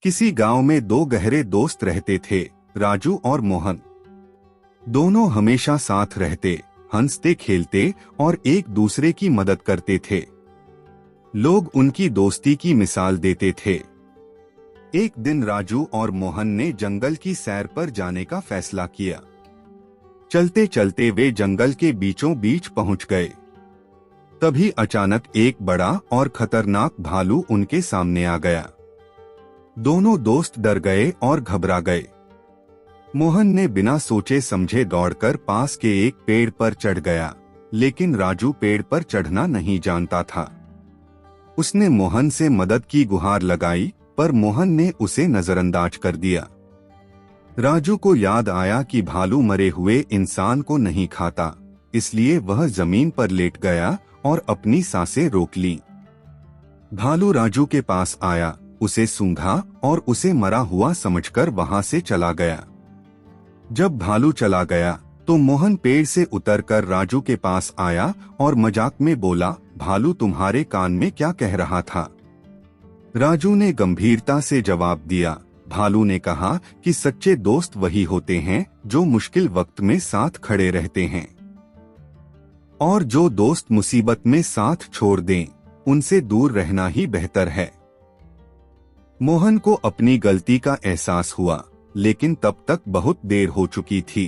किसी गांव में दो गहरे दोस्त रहते थे, राजू और मोहन। दोनों हमेशा साथ रहते, हंसते खेलते और एक दूसरे की मदद करते थे। लोग उनकी दोस्ती की मिसाल देते थे। एक दिन राजू और मोहन ने जंगल की सैर पर जाने का फैसला किया। चलते चलते वे जंगल के बीचों बीच पहुंच गए। तभी अचानक एक बड़ा और खतरनाक भालू उनके सामने आ गया। दोनों दोस्त डर गए और घबरा गए। मोहन ने बिना सोचे समझे दौड़कर पास के एक पेड़ पर चढ़ गया, लेकिन राजू पेड़ पर चढ़ना नहीं जानता था। उसने मोहन से मदद की गुहार लगाई, पर मोहन ने उसे नजरअंदाज कर दिया। राजू को याद आया कि भालू मरे हुए इंसान को नहीं खाता, इसलिए वह जमीन पर लेट गया और अपनी सांसें रोक ली। भालू राजू के पास आया, उसे सूंघा और उसे मरा हुआ समझकर वहां से चला गया। जब भालू चला गया तो मोहन पेड़ से उतरकर राजू के पास आया और मजाक में बोला, भालू तुम्हारे कान में क्या कह रहा था? राजू ने गंभीरता से जवाब दिया, भालू ने कहा कि सच्चे दोस्त वही होते हैं जो मुश्किल वक्त में साथ खड़े रहते हैं, और जो दोस्त मुसीबत में साथ छोड़ दें, उनसे दूर रहना ही बेहतर है। मोहन को अपनी गलती का एहसास हुआ, लेकिन तब तक बहुत देर हो चुकी थी।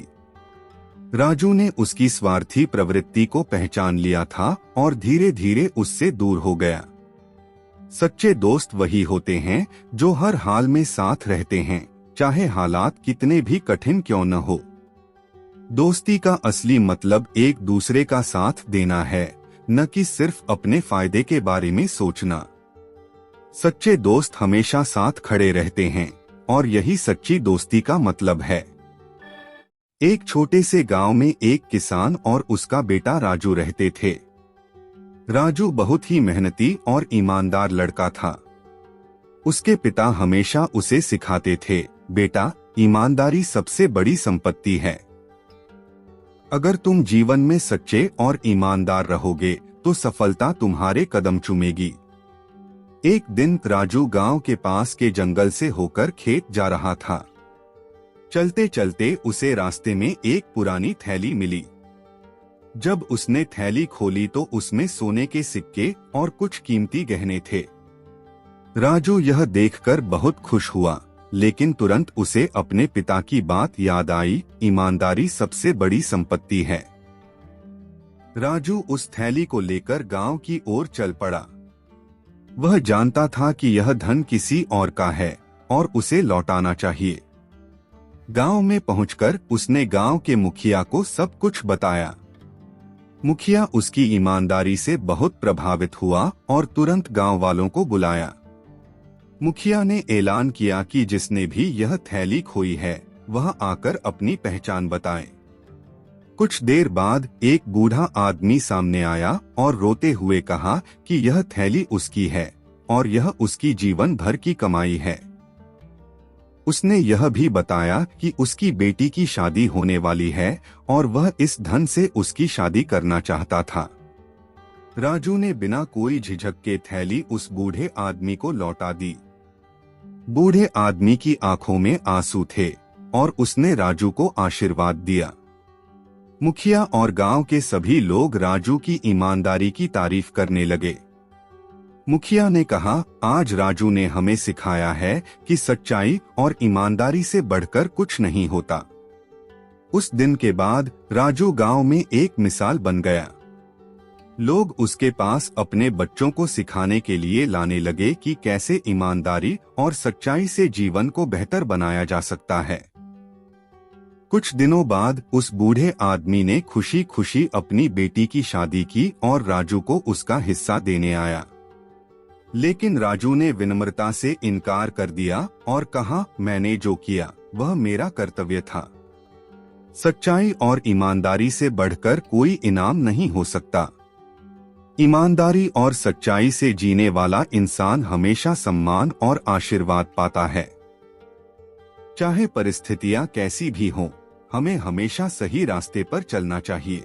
राजू ने उसकी स्वार्थी प्रवृत्ति को पहचान लिया था और धीरे धीरे उससे दूर हो गया। सच्चे दोस्त वही होते हैं जो हर हाल में साथ रहते हैं, चाहे हालात कितने भी कठिन क्यों न हो। दोस्ती का असली मतलब एक दूसरे का साथ देना है, न कि सिर्फ अपने फायदे के बारे में सोचना। सच्चे दोस्त हमेशा साथ खड़े रहते हैं, और यही सच्ची दोस्ती का मतलब है। एक छोटे से गांव में एक किसान और उसका बेटा राजू रहते थे। राजू बहुत ही मेहनती और ईमानदार लड़का था। उसके पिता हमेशा उसे सिखाते थे, बेटा, ईमानदारी सबसे बड़ी संपत्ति है। अगर तुम जीवन में सच्चे और ईमानदार रहोगे तो सफलता तुम्हारे कदम चूमेगी। एक दिन राजू गांव के पास के जंगल से होकर खेत जा रहा था। चलते चलते उसे रास्ते में एक पुरानी थैली मिली। जब उसने थैली खोली तो उसमें सोने के सिक्के और कुछ कीमती गहने थे। राजू यह देखकर बहुत खुश हुआ, लेकिन तुरंत उसे अपने पिता की बात याद आई, ईमानदारी सबसे बड़ी संपत्ति है। राजू उस थैली को लेकर गांव की ओर चल पड़ा। वह जानता था कि यह धन किसी और का है और उसे लौटाना चाहिए। गांव में पहुंचकर उसने गांव के मुखिया को सब कुछ बताया। मुखिया उसकी ईमानदारी से बहुत प्रभावित हुआ और तुरंत गांव वालों को बुलाया। मुखिया ने ऐलान किया कि जिसने भी यह थैली खोई है वह आकर अपनी पहचान बताए। कुछ देर बाद एक बूढ़ा आदमी सामने आया और रोते हुए कहा कि यह थैली उसकी है और यह उसकी जीवन भर की कमाई है। उसने यह भी बताया कि उसकी बेटी की शादी होने वाली है और वह इस धन से उसकी शादी करना चाहता था। राजू ने बिना कोई झिझक के थैली उस बूढ़े आदमी को लौटा दी। बूढ़े आदमी की आंखों में आंसू थे और उसने राजू को आशीर्वाद दिया। मुखिया और गांव के सभी लोग राजू की ईमानदारी की तारीफ करने लगे। मुखिया ने कहा, आज राजू ने हमें सिखाया है कि सच्चाई और ईमानदारी से बढ़कर कुछ नहीं होता। उस दिन के बाद राजू गांव में एक मिसाल बन गया। लोग उसके पास अपने बच्चों को सिखाने के लिए लाने लगे कि कैसे ईमानदारी और सच्चाई से जीवन को बेहतर बनाया जा सकता है। कुछ दिनों बाद उस बूढ़े आदमी ने खुशी खुशी अपनी बेटी की शादी की और राजू को उसका हिस्सा देने आया। लेकिन राजू ने विनम्रता से इनकार कर दिया और कहा, मैंने जो किया वह मेरा कर्तव्य था। सच्चाई और ईमानदारी से बढ़कर कोई इनाम नहीं हो सकता। ईमानदारी और सच्चाई से जीने वाला इंसान हमेशा सम्मान और आशीर्वाद पाता है। चाहे परिस्थितियां कैसी भी हों, हमें हमेशा सही रास्ते पर चलना चाहिए।